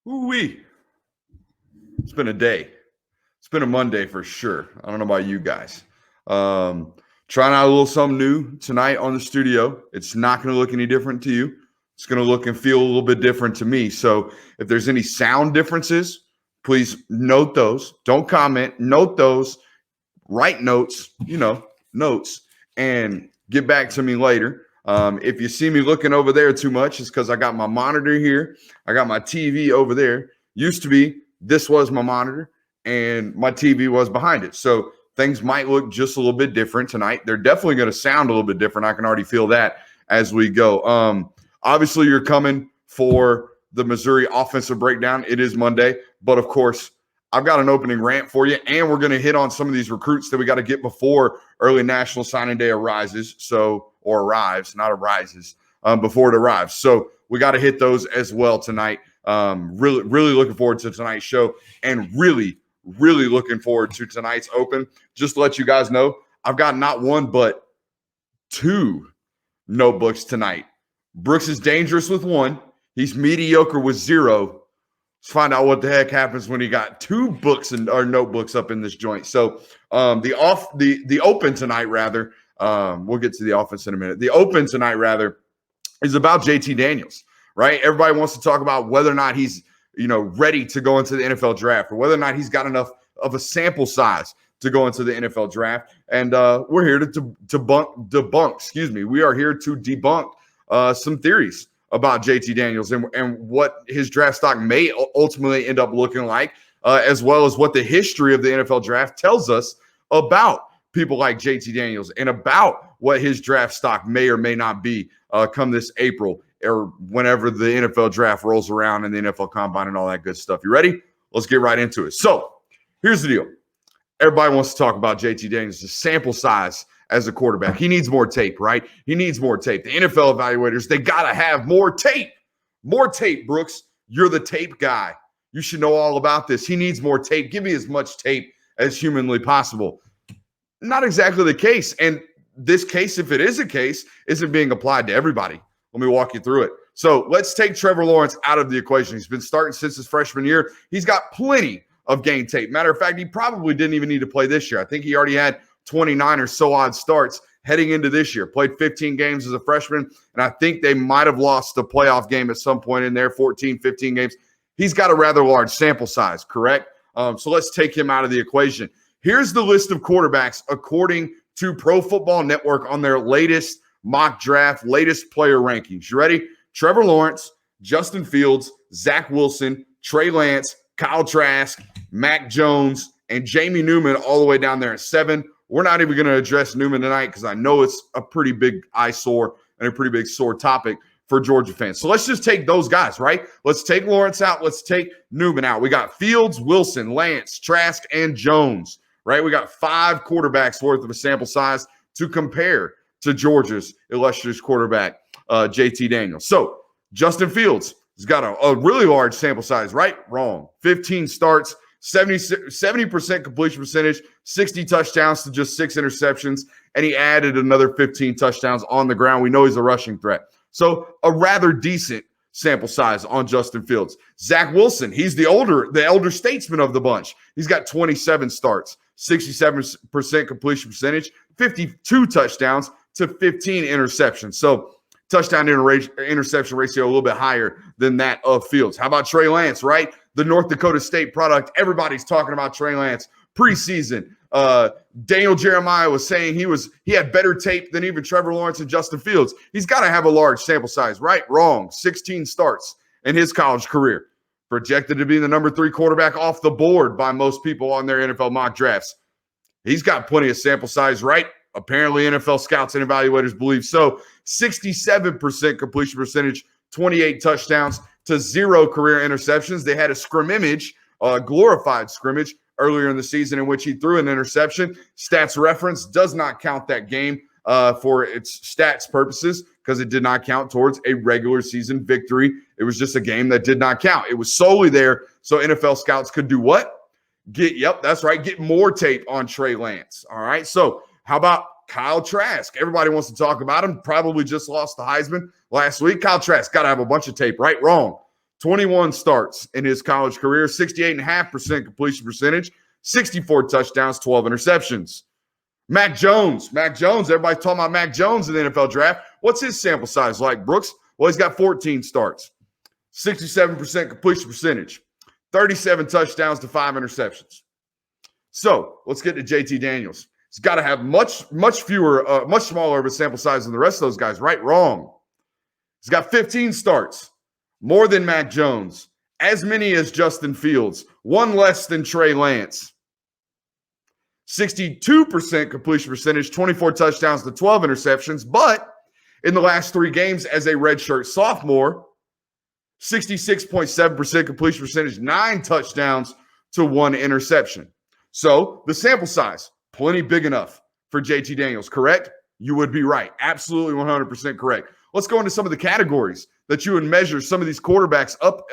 Ooh-wee. It's been a day. It's been a Monday for sure. I don't know about you guys. Trying out a little something new tonight on the studio. It's not going to look any different to you. It's going to look and feel a little bit different to me. So if there's any sound differences, please note those. Don't comment. Note those. Write notes, notes, and get back to me later. If you see me looking over there too much, it's because I got my monitor here. I got my TV over there. Used to be, this was my monitor, and my TV was behind it. So things might look just a little bit different tonight. They're definitely going to sound a little bit different. I can already feel that as we go. Obviously, you're coming for the Missouri offensive breakdown. It is Monday, but of course, I've got an opening rant for you, and we're going to hit on some of these recruits that we got to get before early National Signing Day arrives, not arises, before it arrives. So we got to hit those as well tonight. Really looking forward to tonight's show, and really looking forward to tonight's open. Just to let you guys know, I've got not one but two notebooks tonight. Brooks is dangerous with one. He's mediocre with zero. Let's find out what the heck happens when he got two books or notebooks up in this joint. So the open tonight, rather, we'll get to the offense in a minute. The open tonight, rather, is about JT Daniels, right? Everybody wants to talk about whether or not he's, ready to go into the NFL draft, or whether or not he's got enough of a sample size to go into the NFL draft. And we're here to debunk. We are here to debunk some theories about JT Daniels and what his draft stock may ultimately end up looking like, as well as what the history of the NFL draft tells us about people like JT Daniels and about what his draft stock may or may not be come this April or whenever the NFL draft rolls around and the NFL Combine and all that good stuff. You ready? Let's get right into it. So here's the deal. Everybody wants to talk about JT Daniels, the sample size as a quarterback. He needs more tape, right? He needs more tape. The NFL evaluators, they got to have more tape. More tape, Brooks. You're the tape guy. You should know all about this. He needs more tape. Give me as much tape as humanly possible. Not exactly the case. And this case, if it is a case, isn't being applied to everybody. Let me walk you through it. So let's take Trevor Lawrence out of the equation. He's been starting since his freshman year. He's got plenty of game tape. Matter of fact, he probably didn't even need to play this year. I think he already had 29 or so odd starts heading into this year. Played 15 games as a freshman, and I think they might have lost a playoff game at some point in there, 14, 15 games. He's got a rather large sample size, correct? So let's take him out of the equation. Here's the list of quarterbacks according to Pro Football Network on their latest mock draft, latest player rankings. You ready? Trevor Lawrence, Justin Fields, Zach Wilson, Trey Lance, Kyle Trask, Mac Jones, and Jamie Newman all the way down there at 7. We're not even going to address Newman tonight because I know it's a pretty big eyesore and a pretty big sore topic for Georgia fans. So let's just take those guys, right? Let's take Lawrence out. Let's take Newman out. We got Fields, Wilson, Lance, Trask, and Jones, right? We got 5 quarterbacks worth of a sample size to compare to Georgia's illustrious quarterback, JT Daniels. So Justin Fields has got a really large sample size, right? Wrong. 15 starts, 70% completion percentage, 60 touchdowns to just 6 interceptions, and he added another 15 touchdowns on the ground. We know he's a rushing threat. So a rather decent sample size on Justin Fields. Zach Wilson, he's the elder statesman of the bunch. He's got 27 starts, 67% completion percentage, 52 touchdowns to 15 interceptions. So touchdown interception ratio a little bit higher than that of Fields. How about Trey Lance, right? The North Dakota State product. Everybody's talking about Trey Lance preseason. Daniel Jeremiah was saying he had better tape than even Trevor Lawrence and Justin Fields. He's got to have a large sample size, right? Wrong. 16 starts in his college career. Projected to be the number 3 quarterback off the board by most people on their NFL mock drafts. He's got plenty of sample size, right? Apparently, NFL scouts and evaluators believe so. 67% completion percentage, 28 touchdowns to 0 career interceptions. They had a scrimmage, a glorified scrimmage earlier in the season in which he threw an interception. Stats reference does not count that game for its stats purposes because it did not count towards a regular season victory. It was just a game that did not count. It was solely there so NFL scouts could do what? Get more tape on Trey Lance. All right, so how about Kyle Trask? Everybody wants to talk about him. Probably just lost the Heisman last week. Kyle Trask got to have a bunch of tape, right? Wrong. 21 starts in his college career, 68.5% completion percentage, 64 touchdowns, 12 interceptions. Mac Jones, everybody's talking about Mac Jones in the NFL draft. What's his sample size like, Brooks? Well, he's got 14 starts, 67% completion percentage, 37 touchdowns to 5 interceptions. So let's get to JT Daniels. He's got to have much smaller of a sample size than the rest of those guys. Right? Wrong. He's got 15 starts, more than Mac Jones, as many as Justin Fields, one less than Trey Lance. 62% completion percentage, 24 touchdowns to 12 interceptions. But in the last 3 games as a redshirt sophomore, 66.7% completion percentage, 9 touchdowns to 1 interception. So the sample size, plenty big enough for JT Daniels, correct? You would be right. Absolutely 100% correct. Let's go into some of the categories that you would measure some of these quarterbacks up,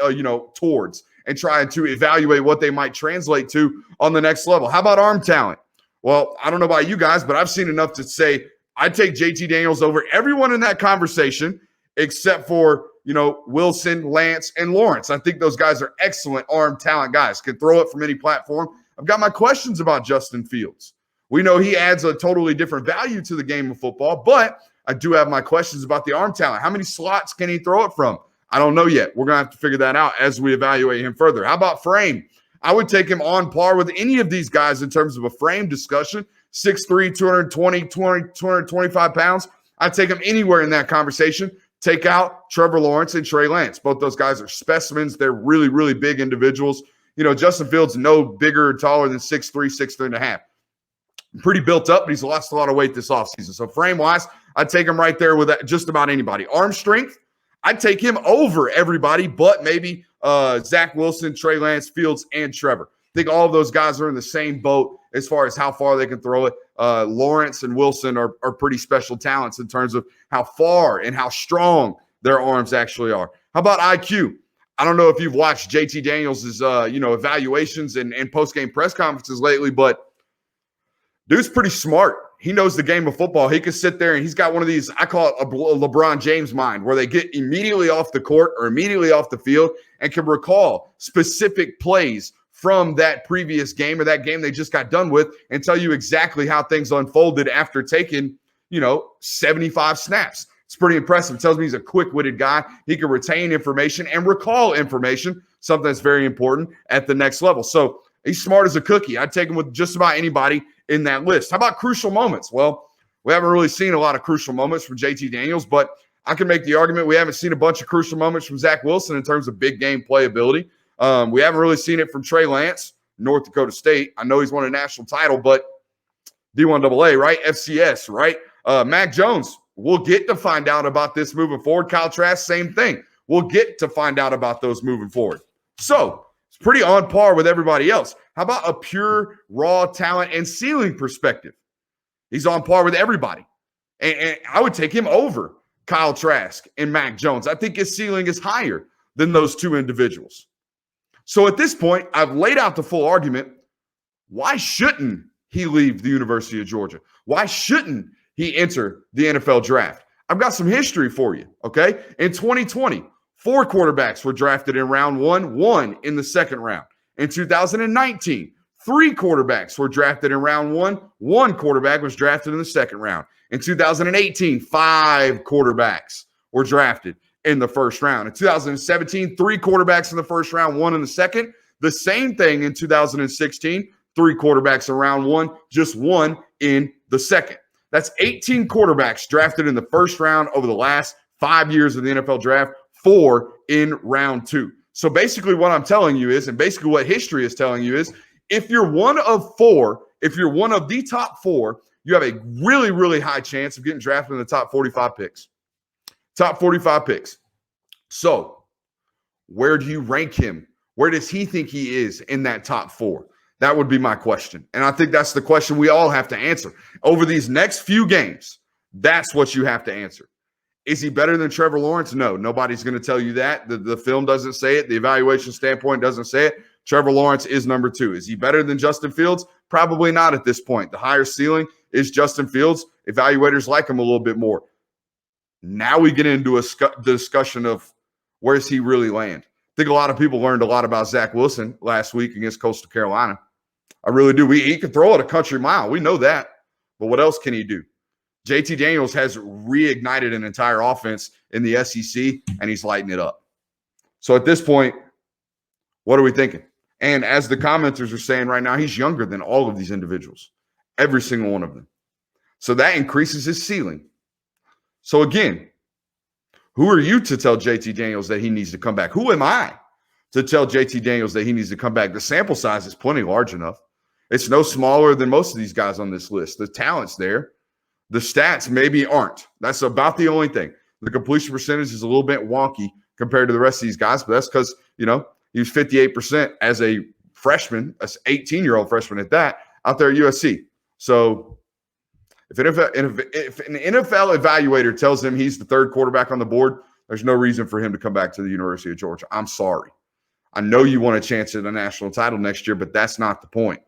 towards and try to evaluate what they might translate to on the next level. How about arm talent? Well, I don't know about you guys, but I've seen enough to say I'd take JT Daniels over everyone in that conversation except for, Wilson, Lance, and Lawrence. I think those guys are excellent arm talent guys, can throw it from any platform. I've got my questions about Justin Fields. We know he adds a totally different value to the game of football, but I do have my questions about the arm talent. How many slots can he throw it from? I don't know yet. We're going to have to figure that out as we evaluate him further. How about frame? I would take him on par with any of these guys in terms of a frame discussion. 6'3", 225 pounds. I'd take him anywhere in that conversation. Take out Trevor Lawrence and Trey Lance. Both those guys are specimens. They're really, really big individuals. Justin Fields no bigger or taller than 6'3", 6'3.5". Pretty built up, but he's lost a lot of weight this offseason. So frame-wise, I'd take him right there with just about anybody. Arm strength, I'd take him over everybody but maybe Zach Wilson, Trey Lance, Fields, and Trevor. I think all of those guys are in the same boat as far as how far they can throw it. Lawrence and Wilson are pretty special talents in terms of how far and how strong their arms actually are. How about IQ? I don't know if you've watched JT Daniels' evaluations and post-game press conferences lately, but dude's pretty smart. He knows the game of football. He can sit there and he's got one of these, I call it a LeBron James mind, where they get immediately off the court or immediately off the field and can recall specific plays from that previous game or that game they just got done with and tell you exactly how things unfolded after taking, 75 snaps. It's pretty impressive. It tells me he's a quick-witted guy. He can retain information and recall information, something that's very important at the next level. So he's smart as a cookie. I'd take him with just about anybody in that list. How about crucial moments? Well, we haven't really seen a lot of crucial moments from JT Daniels, but I can make the argument we haven't seen a bunch of crucial moments from Zach Wilson in terms of big game playability. We haven't really seen it from Trey Lance, North Dakota State. I know he's won a national title, but D1AA, right? FCS, right? Mac Jones, we'll get to find out about this moving forward. Kyle Trask, same thing. We'll get to find out about those moving forward. So it's pretty on par with everybody else. How about a pure raw talent and ceiling perspective? He's on par with everybody. And I would take him over Kyle Trask and Mac Jones. I think his ceiling is higher than those two individuals. So at this point, I've laid out the full argument. Why shouldn't he leave the University of Georgia? Why shouldn't he enter the NFL draft? I've got some history for you, okay? In 2020, 4 quarterbacks were drafted in round 1 in the second round. In 2019, 3 quarterbacks were drafted in round 1 quarterback was drafted in the second round. In 2018, 5 quarterbacks were drafted in the first round. In 2017, 3 quarterbacks in the first round, 1 in the second. The same thing in 2016, 3 quarterbacks in round 1, just 1 in the second. That's 18 quarterbacks drafted in the first round over the last 5 years of the NFL draft, 4 in round 2. So basically what I'm telling you is, and basically what history is telling you is, if you're one of 4, if you're one of the top 4, you have a really, really high chance of getting drafted in the top 45 picks. Top 45 picks. So where do you rank him? Where does he think he is in that top 4? That would be my question. And I think that's the question we all have to answer. Over these next few games, that's what you have to answer. Is he better than Trevor Lawrence? No, nobody's going to tell you that. The film doesn't say it. The evaluation standpoint doesn't say it. Trevor Lawrence is number 2. Is he better than Justin Fields? Probably not at this point. The higher ceiling is Justin Fields. Evaluators like him a little bit more. Now we get into the discussion of where does he really land? think a lot of people learned a lot about Zach Wilson last week against Coastal Carolina. I really do. He can throw it a country mile. We know that. But what else can he do? JT Daniels has reignited an entire offense in the SEC, and he's lighting it up. So at this point, what are we thinking? And as the commenters are saying right now, he's younger than all of these individuals, every single one of them. So that increases his ceiling. So again, who are you to tell JT Daniels that he needs to come back? Who am I to tell JT Daniels that he needs to come back? The sample size is plenty large enough. It's no smaller than most of these guys on this list. The talent's there. The stats maybe aren't. That's about the only thing. The completion percentage is a little bit wonky compared to the rest of these guys, but that's because, he was 58% as a freshman, an 18-year-old freshman at that, out there at USC. So if an NFL evaluator tells him he's the third quarterback on the board, there's no reason for him to come back to the University of Georgia. I'm sorry. I know you want a chance at a national title next year, but that's not the point.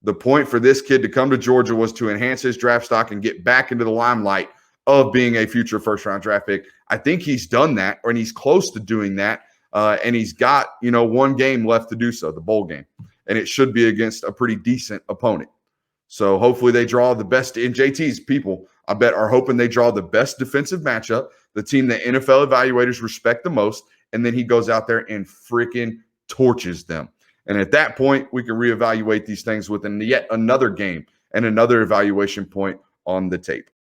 The point for this kid to come to Georgia was to enhance his draft stock and get back into the limelight of being a future first-round draft pick. I think he's done that, and he's close to doing that, and he's got, one game left to do so, the bowl game, and it should be against a pretty decent opponent. So hopefully they draw the best. And JT's people, I bet, are hoping they draw the best defensive matchup, the team that NFL evaluators respect the most, and then he goes out there and freaking torches them. And at that point, we can reevaluate these things within yet another game and another evaluation point on the tape.